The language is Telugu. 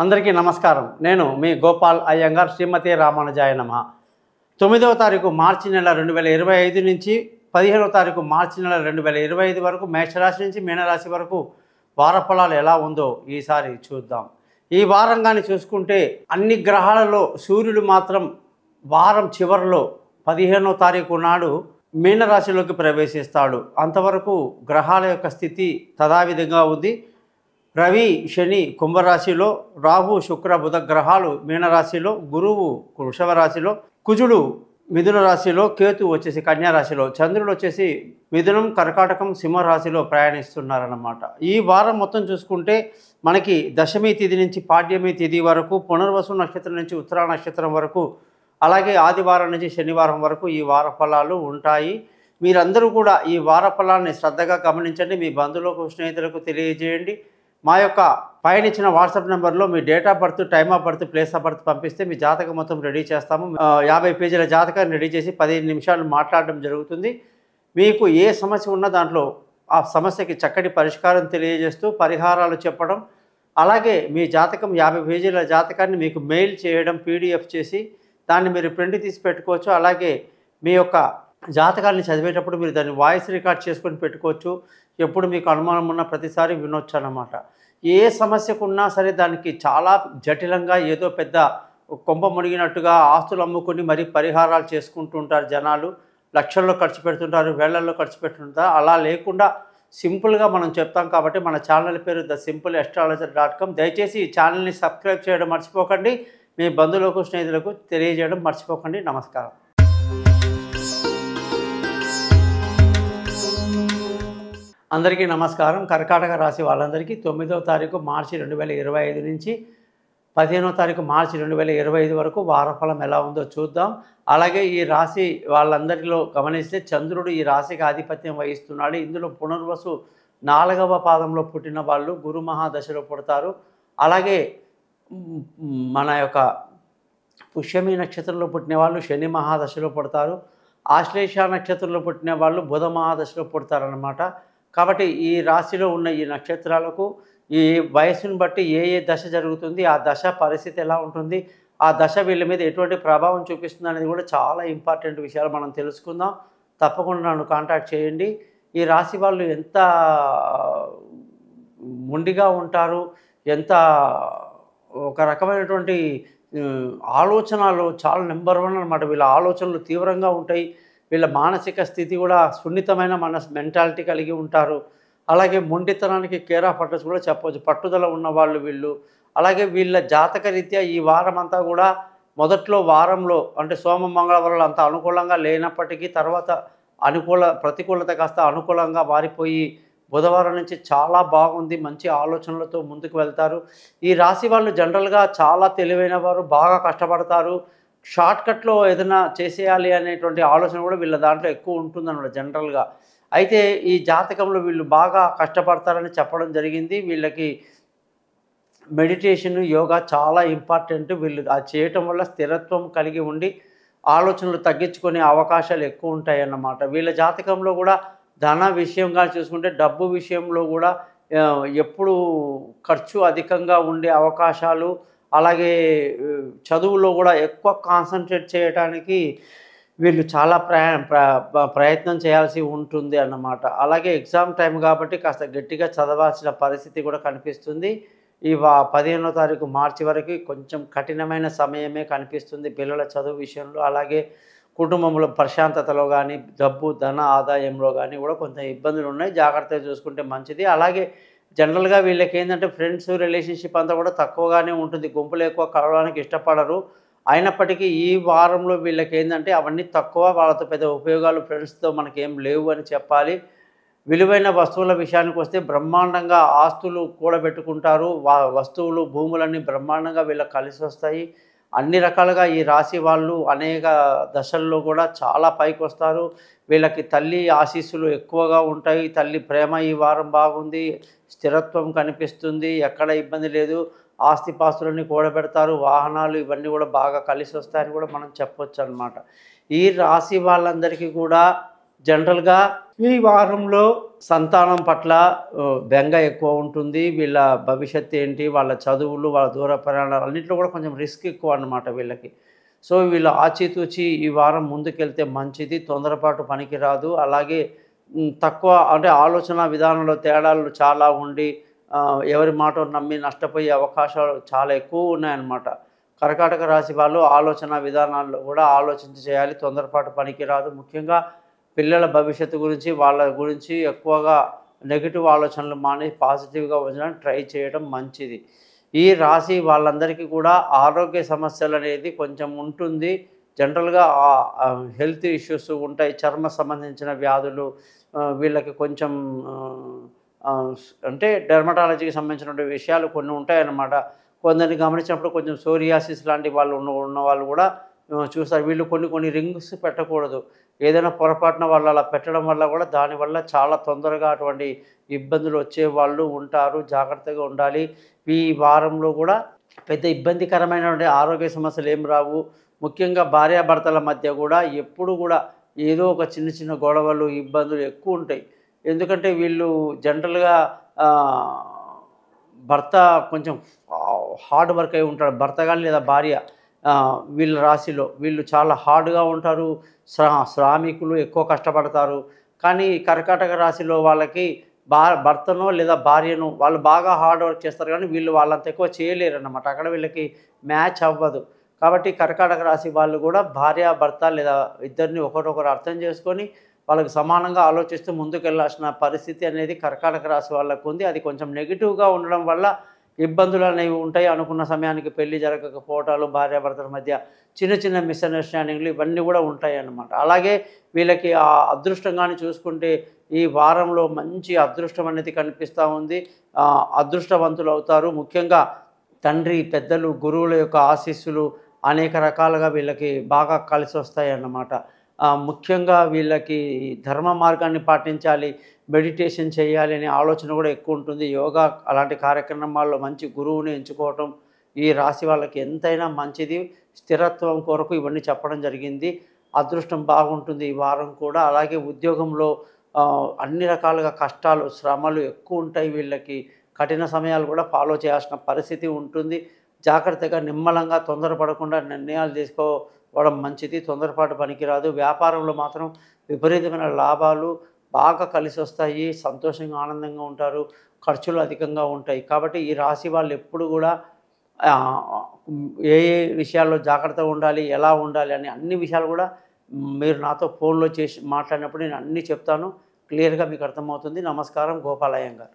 అందరికీ నమస్కారం. నేను మీ గోపాల్ అయ్యంగార్. శ్రీమతి రామానుజాయ నమః. 9వ తారీఖు మార్చి నెల 2025 నుంచి 15వ తారీఖు మార్చి నెల 2025 వరకు మేషరాశి నుంచి మీనరాశి వరకు వార ఫలాలు ఎలా ఉందో ఈసారి చూద్దాం. ఈ వారం కానీ చూసుకుంటే అన్ని గ్రహాలలో సూర్యుడు మాత్రం వారం చివరిలో 15వ తారీఖు నాడు మీనరాశిలోకి ప్రవేశిస్తాడు. అంతవరకు గ్రహాల యొక్క స్థితి తదావిధంగా ఉంది. రవి శని కుంభరాశిలో, రాహు శుక్ర బుధ గ్రహాలు మీనరాశిలో, గురువు వృషభ రాశిలో, కుజుడు మిథున రాశిలో, కేతు వచ్చేసి కన్యా రాశిలో, చంద్రుడు వచ్చేసి మిథునం కర్కాటకం సింహరాశిలో ప్రయాణిస్తున్నారన్నమాట. ఈ వారం మొత్తం చూసుకుంటే మనకి దశమి తిథి నుంచి పాడ్యమి తిథి వరకు, పునర్వసు నక్షత్రం నుంచి ఉత్తరా నక్షత్రం వరకు, అలాగే ఆదివారం నుంచి శనివారం వరకు ఈ వార ఫలాలు ఉంటాయి. మీరందరూ కూడా ఈ వార ఫలాన్ని శ్రద్ధగా గమనించండి. మీ బంధువులకు స్నేహితులకు తెలియజేయండి. మా యొక్క పైన ఇచ్చిన వాట్సాప్ నెంబర్లో మీ date of birth, time of birth, place of birth పంపిస్తే మీ జాతకం మొత్తం రెడీ చేస్తాము. 50 పేజీల జాతకాన్ని రెడీ చేసి 15 నిమిషాలు మాట్లాడడం జరుగుతుంది. మీకు ఏ సమస్య ఉన్నా దాంట్లో ఆ సమస్యకి చక్కటి పరిష్కారం తెలియజేస్తూ పరిహారాలు చెప్పడం, అలాగే మీ జాతకం 50 పేజీల జాతకాన్ని మీకు మెయిల్ చేయడం, PDF చేసి దాన్ని మీరు ప్రింట్ తీసి పెట్టుకోవచ్చు. అలాగే మీ యొక్క జాతకాన్ని చదివేటప్పుడు మీరు దాన్ని వాయిస్ రికార్డ్ చేసుకొని పెట్టుకోవచ్చు. ఎప్పుడు మీకు అనుమానం ఉన్న ప్రతిసారి వినొచ్చు అన్నమాట. ఏ సమస్యకున్నా సరే దానికి చాలా జటిలంగా ఏదో పెద్ద కొంప మునిగినట్టుగా ఆస్తులు అమ్ముకొని మరీ పరిహారాలు చేసుకుంటూ ఉంటారు జనాలు. లక్షల్లో ఖర్చు పెడుతుంటారు, వేళ్లలో ఖర్చు పెడుతుంటారు. అలా లేకుండా సింపుల్గా మనం చెప్తాం కాబట్టి మన ఛానల్ పేరు thesimple.astrologer.com. దయచేసి ఈ ఛానల్ని సబ్స్క్రైబ్ చేయడం మర్చిపోకండి. మీ బంధువులకు స్నేహితులకు తెలియజేయడం మర్చిపోకండి. నమస్కారం. అందరికీ నమస్కారం. కర్కాటక రాశి వాళ్ళందరికీ 9వ తారీఖు మార్చి 2025 నుంచి 15వ తారీఖు మార్చి 2025 వరకు వారఫలం ఎలా ఉందో చూద్దాం. అలాగే ఈ రాశి వాళ్ళందరిలో గమనిస్తే చంద్రుడు ఈ రాశికి ఆధిపత్యం వహిస్తున్నాడు. ఇందులో పునర్వసు 4వ పాదంలో పుట్టిన వాళ్ళు గురు మహాదశలో పుడతారు. అలాగే మన యొక్క పుష్యమి నక్షత్రంలో పుట్టిన వాళ్ళు శని మహాదశలో పుడతారు. ఆశ్లేష నక్షత్రంలో పుట్టిన వాళ్ళు బుధ మహాదశలో పుడతారన్నమాట. కాబట్టి ఈ రాశిలో ఉన్న ఈ నక్షత్రాలకు ఈ వయస్సును బట్టి ఏ దశ జరుగుతుంది, ఆ దశ పరిస్థితి ఎలా ఉంటుంది, ఆ దశ వీళ్ళ మీద ఎటువంటి ప్రభావం చూపిస్తుంది అనేది కూడా చాలా ఇంపార్టెంట్ విషయాలు మనం తెలుసుకుందాం. తప్పకుండా నన్ను కాంటాక్ట్ చేయండి. ఈ రాశి వాళ్ళు ఎంత మొండిగా ఉంటారు, ఎంత ఒక రకమైనటువంటి ఆలోచనలు చాలా నెంబర్ 1 అనమాట. వీళ్ళ ఆలోచనలు తీవ్రంగా ఉంటాయి. వీళ్ళ మానసిక స్థితి కూడా సున్నితమైన మెంటాలిటీ కలిగి ఉంటారు. అలాగే మొండితనానికి కేర్ ఆఫ్ అడ్రస్ కూడా చెప్పవచ్చు. పట్టుదల ఉన్నవాళ్ళు వీళ్ళు. అలాగే వీళ్ళ జాతక రీత్యా ఈ వారం అంతా కూడా మొదట్లో వారంలో అంటే సోమ మంగళవారాలు అంత అనుకూలంగా లేనప్పటికీ తర్వాత ప్రతికూలత కాస్త అనుకూలంగా మారిపోయి బుధవారం నుంచి చాలా బాగుంది. మంచి ఆలోచనలతో ముందుకు వెళ్తారు. ఈ రాశి వాళ్ళు జనరల్గా చాలా తెలివైన వారు, బాగా కష్టపడతారు. షార్ట్కట్లో ఏదైనా చేసేయాలి అనేటువంటి ఆలోచన కూడా వీళ్ళ దాంట్లో ఎక్కువ ఉంటుందన్నమాట జనరల్గా. అయితే ఈ జాతకంలో వీళ్ళు బాగా కష్టపడతారని చెప్పడం జరిగింది. వీళ్ళకి మెడిటేషన్, యోగా చాలా ఇంపార్టెంట్. వీళ్ళు అది చేయటం వల్ల స్థిరత్వం కలిగి ఉండి ఆలోచనలు తగ్గించుకునే అవకాశాలు ఎక్కువ ఉంటాయి అన్నమాట. వీళ్ళ జాతకంలో కూడా ధన విషయంగా చూసుకుంటే డబ్బు విషయంలో కూడా ఎప్పుడు ఖర్చు అధికంగా ఉండే అవకాశాలు, అలాగే చదువులో కూడా ఎక్కువ కాన్సన్ట్రేట్ చేయడానికి వీళ్ళు చాలా ప్రయత్నం చేయాల్సి ఉంటుంది అన్నమాట. అలాగే ఎగ్జామ్ టైం కాబట్టి కాస్త గట్టిగా చదవాల్సిన పరిస్థితి కూడా కనిపిస్తుంది. ఈ 15వ తారీఖు మార్చి వరకు కొంచెం కఠినమైన సమయమే కనిపిస్తుంది పిల్లల చదువు విషయంలో. అలాగే కుటుంబంలో ప్రశాంతతలో కానీ, ధన ఆదాయంలో కానీ కూడా కొంత ఇబ్బందులు ఉన్నాయి. జాగ్రత్తగా చూసుకుంటే మంచిది. అలాగే జనరల్గా వీళ్ళకి ఏంటంటే ఫ్రెండ్స్ రిలేషన్షిప్ అంతా కూడా తక్కువగానే ఉంటుంది. గుంపులు ఎక్కువ కలవడానికి ఇష్టపడరు. అయినప్పటికీ ఈ వారంలో వీళ్ళకి ఏంటంటే అవన్నీ తక్కువ. వాళ్ళతో పెద్ద ఉపయోగాలు ఫ్రెండ్స్తో మనకేం లేవు అని చెప్పాలి. విలువైన వస్తువుల విషయానికి వస్తే బ్రహ్మాండంగా ఆస్తులు కూడబెట్టుకుంటారు. వస్తువులు, భూములన్నీ బ్రహ్మాండంగా వీళ్ళకి కలిసి వస్తాయి. అన్ని రకాలుగా ఈ రాశి వాళ్ళు అనేక దశల్లో కూడా చాలా పైకి వస్తారు. వీళ్ళకి తల్లి ఆశీస్సులు ఎక్కువగా ఉంటాయి. తల్లి ప్రేమ ఈ వారం బాగుంది. స్థిరత్వం కనిపిస్తుంది. ఎక్కడ ఇబ్బంది లేదు. ఆస్తిపాస్తులన్నీ కూడబెడతారు. వాహనాలు ఇవన్నీ కూడా బాగా కలిసి వస్తాయని కూడా మనం చెప్పొచ్చు అన్నమాట. ఈ రాశి వాళ్ళందరికీ కూడా జనరల్గా ఈ వారంలో సంతానం పట్ల బెంగ ఎక్కువ ఉంటుంది. వీళ్ళ భవిష్యత్తు ఏంటి, వాళ్ళ చదువులు, వాళ్ళ దూర ప్రయాణాలు అన్నింటిలో కూడా కొంచెం రిస్క్ ఎక్కువ అన్నమాట వీళ్ళకి. సో వీళ్ళు ఆచితూచి ఈ వారం ముందుకెళ్తే మంచిది. తొందరపాటు పనికిరాదు. అలాగే తక్కువ అంటే ఆలోచన విధానంలో తేడాలు చాలా ఉండి ఎవరి మాటో నమ్మి నష్టపోయే అవకాశాలు చాలా ఎక్కువ ఉన్నాయన్నమాట. కర్కాటక రాశి వాళ్ళు ఆలోచన విధానాల్లో కూడా ఆలోచించి చేయాలి. తొందరపాటు పనికిరాదు. ముఖ్యంగా పిల్లల భవిష్యత్తు గురించి, వాళ్ళ గురించి ఎక్కువగా నెగెటివ్ ఆలోచనలు మాని పాజిటివ్‌గా ఉంచడానికి ట్రై చేయడం మంచిది. ఈ రాశి వాళ్ళందరికీ కూడా ఆరోగ్య సమస్యలనేది కొంచెం ఉంటుంది. జనరల్‌గా హెల్త్ ఇష్యూస్ ఉంటాయి. చర్మ సంబంధించిన వ్యాధులు వీళ్ళకి కొంచెం అంటే డెర్మటాలజీకి సంబంధించినటువంటి విషయాలు కొన్ని ఉంటాయన్నమాట. కొందరిని గమనించినప్పుడు కొంచెం సోరియాసిస్ లాంటి వాళ్ళు ఉన్నవాళ్ళు కూడా చూస్తారు. వీళ్ళు కొన్ని కొన్ని రింగ్స్ పెట్టకూడదు. ఏదైనా పొరపాటున వాళ్ళు అలా పెట్టడం వల్ల కూడా దానివల్ల చాలా తొందరగా అటువంటి ఇబ్బందులు వచ్చేవాళ్ళు ఉంటారు. జాగ్రత్తగా ఉండాలి. ఈ వారంలో కూడా పెద్ద ఇబ్బందికరమైనటువంటి ఆరోగ్య సమస్యలు ఏం రావు. ముఖ్యంగా భార్యాభర్తల మధ్య కూడా ఎప్పుడు కూడా ఏదో ఒక చిన్న చిన్న గొడవలు, ఇబ్బందులు ఎక్కువ ఉంటాయి. ఎందుకంటే వీళ్ళు జనరల్‌గా భర్త కొంచెం హార్డ్ వర్క్ అయి ఉంటాడు. భర్త గాని లేదా భార్య వీళ్ళ రాశిలో వీళ్ళు చాలా హార్డ్‌గా ఉంటారు. శ్రామికులు ఎక్కువ కష్టపడతారు. కానీ కర్కాటక రాశిలో వాళ్ళకి భర్తనో లేదా భార్యనో వాళ్ళు బాగా హార్డ్ వర్క్ చేస్తారు కానీ వీళ్ళు వాళ్ళంత ఎక్కువ చేయలేరన్నమాట. అక్కడ వీళ్ళకి మ్యాచ్ అవ్వదు. కాబట్టి కర్కాటక రాశి వాళ్ళు కూడా భార్యాభర్త లేదా ఇద్దరిని ఒకరొకరు అర్థం చేసుకొని వాళ్ళకి సమానంగా ఆలోచిస్తూ ముందుకెళ్లాల్సిన పరిస్థితి అనేది కర్కాటక రాశి వాళ్ళకు ఉంది. అది కొంచెం నెగిటివ్‌గా ఉండడం వల్ల ఇబ్బందులు అనేవి ఉంటాయి. అనుకున్న సమయానికి పెళ్లి జరగకపోవటాలు, భార్యాభర్తల మధ్య చిన్న చిన్న మిస్‌అండర్‌స్టాండింగ్‌లు ఇవన్నీ కూడా ఉంటాయన్నమాట. అలాగే వీళ్ళకి అదృష్టంగాని చూసుకుంటే ఈ వారంలో మంచి అదృష్టం అనేది కనిపిస్తూ ఉంది. అదృష్టవంతులు అవుతారు. ముఖ్యంగా తండ్రి, పెద్దలు, గురువుల యొక్క ఆశీస్సులు అనేక రకాలుగా వీళ్ళకి బాగా కలిసొస్తాయన్నమాట. ముఖ్యంగా వీళ్ళకి ధర్మ మార్గాన్ని పాటించాలి, మెడిటేషన్ చేయాలి అనే ఆలోచన కూడా ఎక్కువ ఉంటుంది. యోగా అలాంటి కార్యక్రమాల్లో మంచి గురువుని ఎంచుకోవటం ఈ రాశి వాళ్ళకి ఎంతైనా మంచిది. స్థిరత్వం కొరకు ఇవన్నీ చెప్పడం జరిగింది. అదృష్టం బాగుంటుంది ఈ వారం కూడా. అలాగే ఉద్యోగంలో అన్ని రకాలుగా కష్టాలు, శ్రమలు ఎక్కువ ఉంటాయి వీళ్ళకి. కఠిన సమయాలు కూడా ఫాలో చేయాల్సిన పరిస్థితి ఉంటుంది. జాగ్రత్తగా నిమ్మలంగా తొందరపడకుండా నిర్ణయాలు తీసుకోవడం మంచిది. తొందరపాటు పనికిరాదు. వ్యాపారంలో మాత్రం విపరీతమైన లాభాలు బాగా కలిసొస్తాయి. సంతోషంగా, ఆనందంగా ఉంటారు. ఖర్చులు అధికంగా ఉంటాయి. కాబట్టి ఈ రాశి వాళ్ళు ఎప్పుడు కూడా ఏ ఏ విషయాల్లో జాగ్రత్తగా ఉండాలి, ఎలా ఉండాలి అని అన్ని విషయాలు కూడా మీరు నాతో ఫోన్‌లో చేసి మాట్లాడినప్పుడు నేను అన్నీ చెప్తాను. క్లియర్‌గా మీకు అర్థమవుతుంది. నమస్కారం. గోపాల్ అయ్యంగార్.